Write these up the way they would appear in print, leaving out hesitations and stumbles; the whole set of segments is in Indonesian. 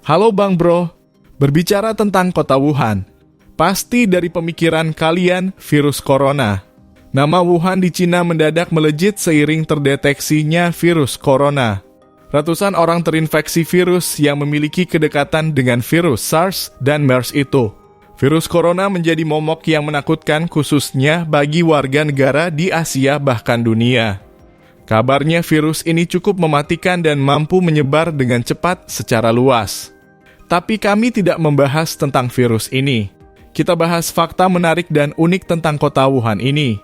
Halo Bang Bro, berbicara tentang kota Wuhan, pasti dari pemikiran kalian virus corona. Nama Wuhan di Cina mendadak melejit seiring terdeteksinya virus corona. Ratusan orang terinfeksi virus yang memiliki kedekatan dengan virus SARS dan MERS itu. Virus corona menjadi momok yang menakutkan khususnya bagi warga negara di Asia bahkan dunia. Kabarnya virus ini cukup mematikan dan mampu menyebar dengan cepat secara luas. Tapi kami tidak membahas tentang virus ini. Kita bahas fakta menarik dan unik tentang kota Wuhan ini.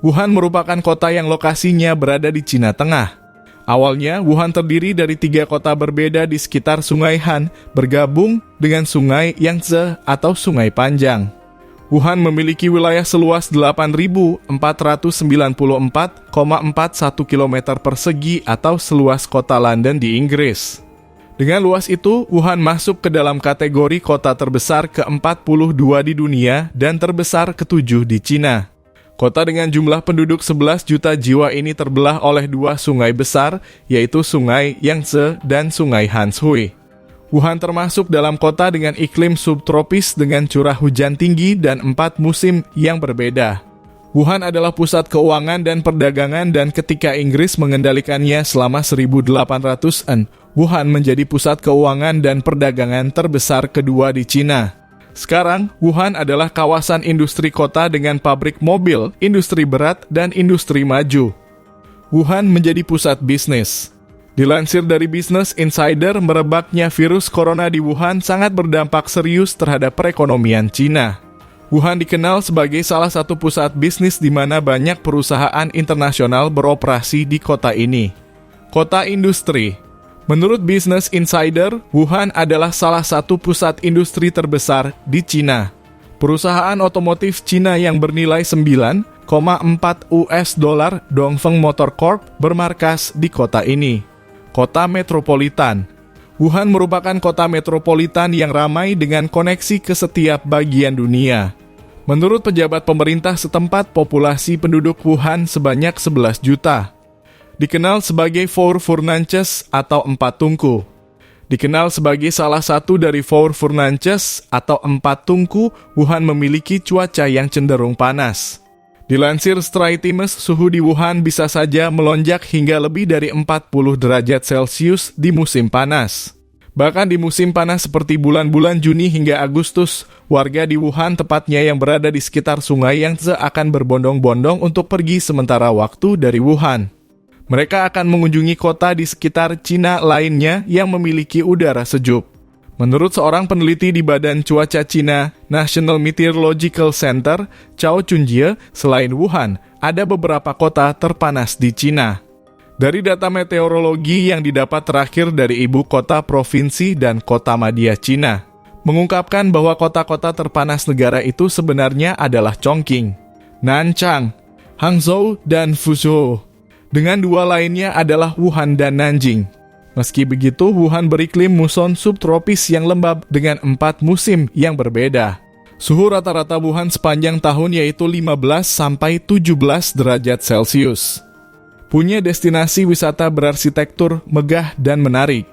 Wuhan merupakan kota yang lokasinya berada di Cina Tengah. Awalnya, Wuhan terdiri dari 3 kota berbeda di sekitar Sungai Han, bergabung dengan Sungai Yangtze atau Sungai Panjang. Wuhan memiliki wilayah seluas 8.494,41 km persegi atau seluas kota London di Inggris. Dengan luas itu, Wuhan masuk ke dalam kategori kota terbesar ke-42 di dunia dan terbesar ke-7 di Cina. Kota dengan jumlah penduduk 11 juta jiwa ini terbelah oleh 2 sungai besar, yaitu Sungai Yangtze dan Sungai Hanshui. Wuhan termasuk dalam kota dengan iklim subtropis dengan curah hujan tinggi dan 4 musim yang berbeda. Wuhan adalah pusat keuangan dan perdagangan dan ketika Inggris mengendalikannya selama 1800-an, Wuhan menjadi pusat keuangan dan perdagangan terbesar kedua di Cina. Sekarang, Wuhan adalah kawasan industri kota dengan pabrik mobil, industri berat, dan industri maju. Wuhan menjadi pusat bisnis. Dilansir dari Business Insider, merebaknya virus corona di Wuhan sangat berdampak serius terhadap perekonomian Cina. Wuhan dikenal sebagai salah satu pusat bisnis di mana banyak perusahaan internasional beroperasi di kota ini. Kota industri. Menurut Business Insider, Wuhan adalah salah satu pusat industri terbesar di Cina. Perusahaan otomotif Cina yang bernilai 9,4 US dollar Dongfeng Motor Corp bermarkas di kota ini. Kota metropolitan. Wuhan merupakan kota metropolitan yang ramai dengan koneksi ke setiap bagian dunia. Menurut pejabat pemerintah setempat, populasi penduduk Wuhan sebanyak 11 juta. Dikenal sebagai Four Furnaces atau 4 tungku. Dikenal sebagai salah satu dari Four Furnaces atau 4 tungku, Wuhan memiliki cuaca yang cenderung panas. Dilansir Straits Times, suhu di Wuhan bisa saja melonjak hingga lebih dari 40 derajat Celcius di musim panas. Bahkan di musim panas seperti bulan-bulan Juni hingga Agustus, warga di Wuhan tepatnya yang berada di sekitar Sungai Yangtze akan berbondong-bondong untuk pergi sementara waktu dari Wuhan. Mereka akan mengunjungi kota di sekitar Cina lainnya yang memiliki udara sejuk. Menurut seorang peneliti di Badan Cuaca Cina, National Meteorological Center, Chao Chunjie, selain Wuhan, ada beberapa kota terpanas di Cina. Dari data meteorologi yang didapat terakhir dari ibu kota provinsi dan kota madya Cina, mengungkapkan bahwa kota-kota terpanas negara itu sebenarnya adalah Chongqing, Nanchang, Hangzhou, dan Fuzhou. Dengan 2 lainnya adalah Wuhan dan Nanjing. Meski begitu, Wuhan beriklim muson subtropis yang lembab dengan 4 musim yang berbeda. Suhu rata-rata Wuhan sepanjang tahun yaitu 15-17 derajat Celcius. Punya destinasi wisata berarsitektur megah dan menarik.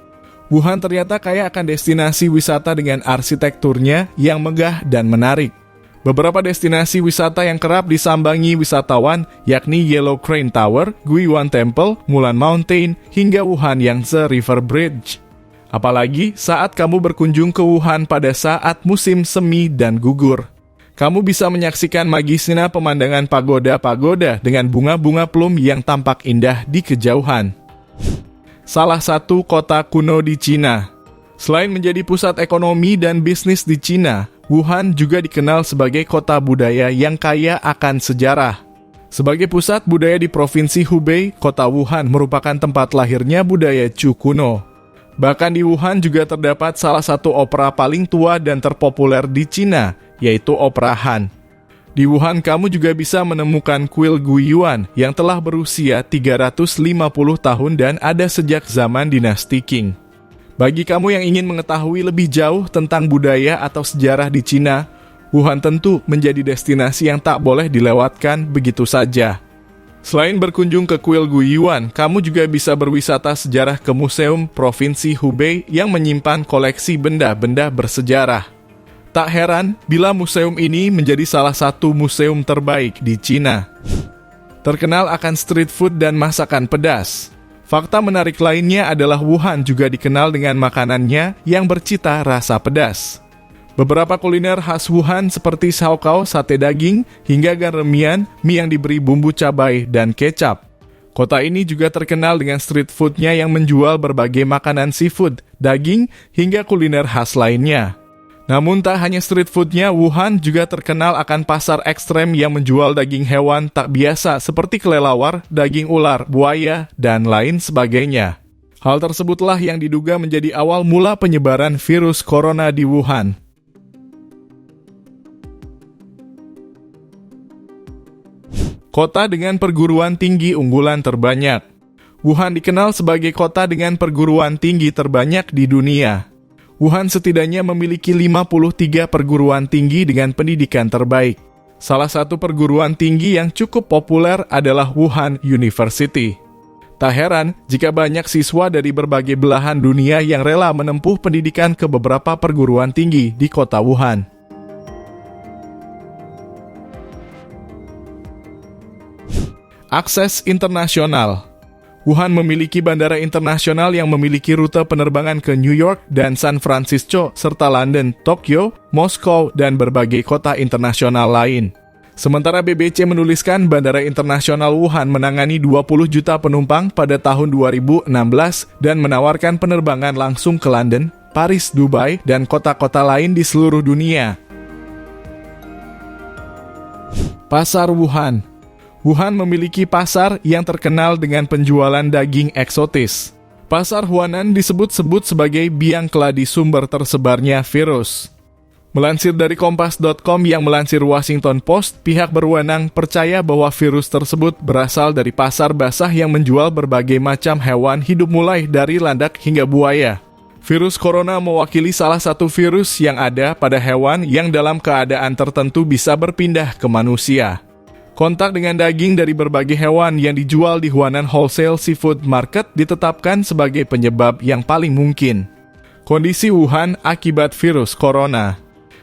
Wuhan ternyata kaya akan destinasi wisata dengan arsitekturnya yang megah dan menarik. Beberapa destinasi wisata yang kerap disambangi wisatawan yakni Yellow Crane Tower, Guiyuan Temple, Mulan Mountain, hingga Wuhan Yangtze River Bridge. Apalagi saat kamu berkunjung ke Wuhan pada saat musim semi dan gugur. Kamu bisa menyaksikan magisnya pemandangan pagoda-pagoda dengan bunga-bunga plum yang tampak indah di kejauhan. Salah satu kota kuno di Cina. Selain menjadi pusat ekonomi dan bisnis di Cina, Wuhan juga dikenal sebagai kota budaya yang kaya akan sejarah. Sebagai pusat budaya di Provinsi Hubei, kota Wuhan merupakan tempat lahirnya budaya Chu kuno. Bahkan di Wuhan juga terdapat salah satu opera paling tua dan terpopuler di Cina, yaitu Opera Han. Di Wuhan kamu juga bisa menemukan kuil Guiyuan yang telah berusia 350 tahun dan ada sejak zaman dinasti Qing. Bagi kamu yang ingin mengetahui lebih jauh tentang budaya atau sejarah di Cina, Wuhan tentu menjadi destinasi yang tak boleh dilewatkan begitu saja. Selain berkunjung ke kuil Guiyuan, kamu juga bisa berwisata sejarah ke Museum Provinsi Hubei yang menyimpan koleksi benda-benda bersejarah. Tak heran bila museum ini menjadi salah satu museum terbaik di Cina. Terkenal akan street food dan masakan pedas. Fakta menarik lainnya adalah Wuhan juga dikenal dengan makanannya yang bercita rasa pedas. Beberapa kuliner khas Wuhan seperti shaokao, sate daging, hingga ganremian, mie yang diberi bumbu cabai dan kecap. Kota ini juga terkenal dengan street foodnya yang menjual berbagai makanan seafood, daging, hingga kuliner khas lainnya. Namun tak hanya street foodnya, Wuhan juga terkenal akan pasar ekstrem yang menjual daging hewan tak biasa seperti kelelawar, daging ular, buaya, dan lain sebagainya. Hal tersebutlah yang diduga menjadi awal mula penyebaran virus corona di Wuhan. Kota dengan perguruan tinggi unggulan terbanyak. Wuhan dikenal sebagai kota dengan perguruan tinggi terbanyak di dunia. Wuhan setidaknya memiliki 53 perguruan tinggi dengan pendidikan terbaik. Salah satu perguruan tinggi yang cukup populer adalah Wuhan University. Tak heran jika banyak siswa dari berbagai belahan dunia yang rela menempuh pendidikan ke beberapa perguruan tinggi di kota Wuhan. Akses internasional. Wuhan memiliki bandara internasional yang memiliki rute penerbangan ke New York dan San Francisco, serta London, Tokyo, Moskow, dan berbagai kota internasional lain. Sementara BBC menuliskan Bandara Internasional Wuhan menangani 20 juta penumpang pada tahun 2016 dan menawarkan penerbangan langsung ke London, Paris, Dubai, dan kota-kota lain di seluruh dunia. Pasar Wuhan. Wuhan memiliki pasar yang terkenal dengan penjualan daging eksotis. Pasar Huanan disebut-sebut sebagai biang keladi sumber tersebarnya virus. Melansir dari Kompas.com yang melansir Washington Post, pihak berwenang percaya bahwa virus tersebut berasal dari pasar basah yang menjual berbagai macam hewan hidup mulai dari landak hingga buaya. Virus corona mewakili salah satu virus yang ada pada hewan yang dalam keadaan tertentu bisa berpindah ke manusia. Kontak dengan daging dari berbagai hewan yang dijual di Huanan Wholesale Seafood Market ditetapkan sebagai penyebab yang paling mungkin. Kondisi Wuhan akibat virus corona.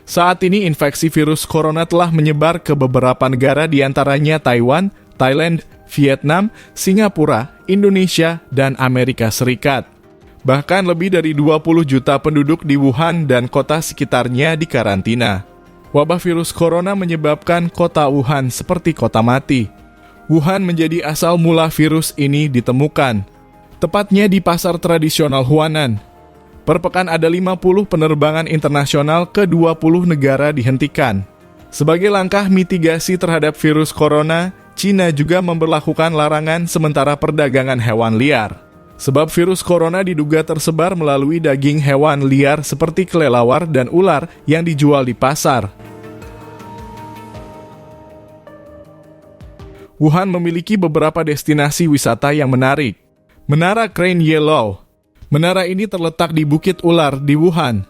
Saat ini infeksi virus corona telah menyebar ke beberapa negara diantaranya Taiwan, Thailand, Vietnam, Singapura, Indonesia, dan Amerika Serikat. Bahkan lebih dari 20 juta penduduk di Wuhan dan kota sekitarnya dikarantina. Wabah virus corona menyebabkan kota Wuhan seperti kota mati. Wuhan menjadi asal mula virus ini ditemukan, tepatnya di pasar tradisional Huanan. Per pekan ada 50 penerbangan internasional ke 20 negara dihentikan. Sebagai langkah mitigasi terhadap virus corona, Cina juga memberlakukan larangan sementara perdagangan hewan liar. Sebab virus corona diduga tersebar melalui daging hewan liar seperti kelelawar dan ular yang dijual di pasar. Wuhan memiliki beberapa destinasi wisata yang menarik. Menara Crane Yellow. Menara ini terletak di Bukit Ular di Wuhan.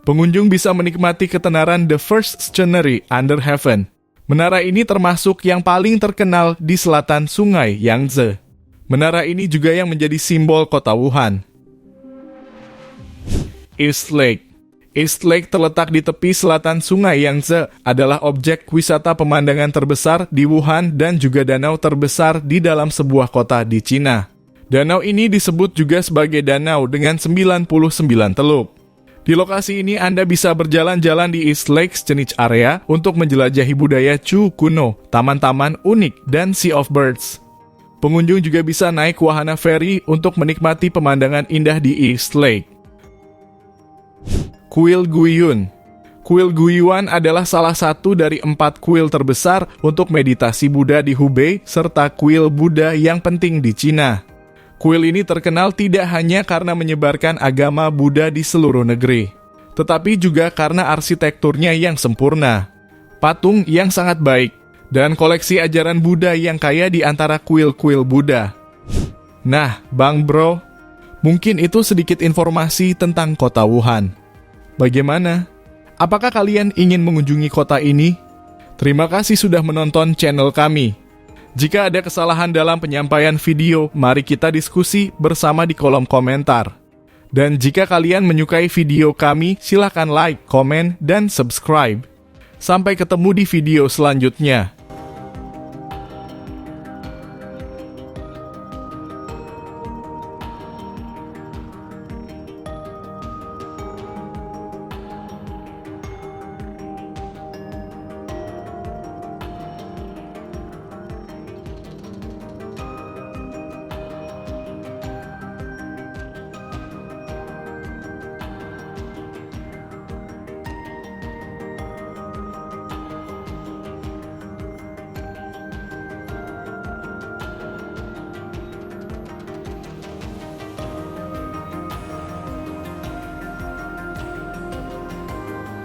Pengunjung bisa menikmati ketenaran The First Scenery Under Heaven. Menara ini termasuk yang paling terkenal di selatan Sungai Yangtze. Menara ini juga yang menjadi simbol kota Wuhan. East Lake. East Lake terletak di tepi selatan Sungai Yangtze, adalah objek wisata pemandangan terbesar di Wuhan dan juga danau terbesar di dalam sebuah kota di Cina. Danau ini disebut juga sebagai danau dengan 99 teluk. Di lokasi ini Anda bisa berjalan-jalan di East Lake Scenic Area untuk menjelajahi budaya Chu kuno, taman-taman unik, dan Sea of Birds. Pengunjung juga bisa naik wahana ferry untuk menikmati pemandangan indah di East Lake. Kuil Guiyuan. Kuil Guiyuan adalah salah satu dari 4 kuil terbesar untuk meditasi Buddha di Hubei, serta kuil Buddha yang penting di Cina. Kuil ini terkenal tidak hanya karena menyebarkan agama Buddha di seluruh negeri, tetapi juga karena arsitekturnya yang sempurna, patung yang sangat baik, dan koleksi ajaran Buddha yang kaya di antara kuil-kuil Buddha. Nah, Bang Bro, mungkin itu sedikit informasi tentang kota Wuhan. Bagaimana? Apakah kalian ingin mengunjungi kota ini? Terima kasih sudah menonton channel kami. Jika ada kesalahan dalam penyampaian video, mari kita diskusi bersama di kolom komentar. Dan jika kalian menyukai video kami, silakan like, komen, dan subscribe. Sampai ketemu di video selanjutnya.